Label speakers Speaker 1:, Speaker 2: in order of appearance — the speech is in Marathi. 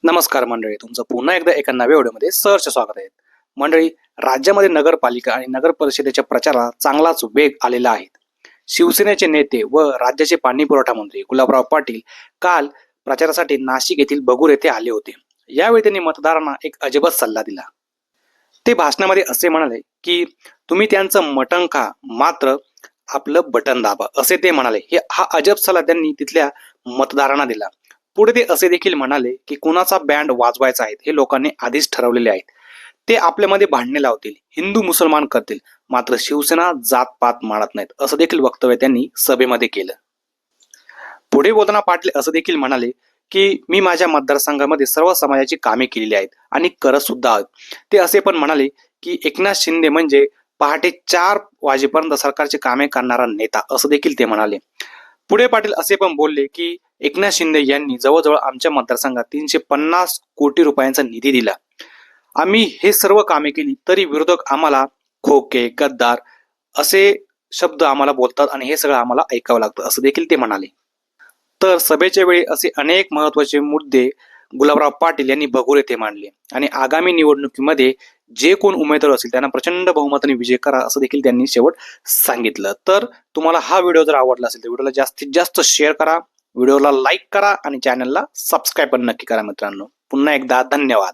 Speaker 1: नमस्कार मंडळी, तुमचं पुन्हा एकदा एका नव्या व्हिडिओमध्ये सहर्ष स्वागत आहे. मंडळी, राज्यामध्ये नगरपालिका आणि नगर परिषदेच्या प्रचाराला चांगलाच वेग आलेला आहे. शिवसेनेचे नेते व राज्याचे पाणी पुरवठा मंत्री गुलाबराव पाटील काल प्रचारासाठी नाशिक येथील बगूर येथे आले होते. यावेळी त्यांनी मतदारांना एक अजबच सल्ला दिला. ते भाषणामध्ये असे म्हणाले की तुम्ही त्यांचं मटण खा, मात्र आपलं बटन दाबा, असे ते म्हणाले. हा अजब सल्ला त्यांनी तिथल्या मतदारांना दिला. पुढे ते असे देखील म्हणाले की कुणाचा बँड वाजवायचा आहे हे लोकांनी आधीच ठरवलेले आहेत. ते आपल्यामध्ये भांडणे लावतील, हिंदू मुसलमान करतील, मात्र शिवसेना जात-पात मानत नाहीत, असं देखील वक्तव्य त्यांनी सभेमध्ये केलं. पुढे बोलताना पाटील असं देखील म्हणाले की मी माझ्या मतदारसंघामध्ये सर्व समाजाची कामे केलेली आहेत आणि करत सुद्धा आहोत. ते असे पण म्हणाले की एकनाथ शिंदे म्हणजे पहाटे 4 वाजेपर्यंत सरकारची कामे करणारा नेता, असं देखील ते म्हणाले. पुढे पाटील असे पण बोलले की एकनाथ शिंदे यांनी जवळजवळ आमच्या मतदारसंघात 350 कोटी रुपयांचा निधी दिला. आम्ही हे सर्व कामे केली तरी विरोधक आम्हाला खोके, गद्दार असे शब्द आम्हाला बोलतात आणि हे सगळं आम्हाला ऐकावं लागतं, असं देखील ते म्हणाले. तर सभेच्या वेळी असे अनेक महत्त्वाचे मुद्दे गुलाबराव पाटील यांनी बगूर येथे मांडले आणि आगामी निवडणुकीमध्ये जे कोण उमेदवार असतील त्यांना प्रचंड बहुमताने विजय करा, असं देखील त्यांनी शेवट सांगितलं. तर तुम्हाला हा व्हिडिओ जर आवडला असेल तर व्हिडिओला जास्तीत जास्त शेअर करा, व्हिडिओला लाईक करा आणि चॅनलला सबस्क्राईब पण नक्की करा मित्रांनो. पुन्हा एकदा धन्यवाद.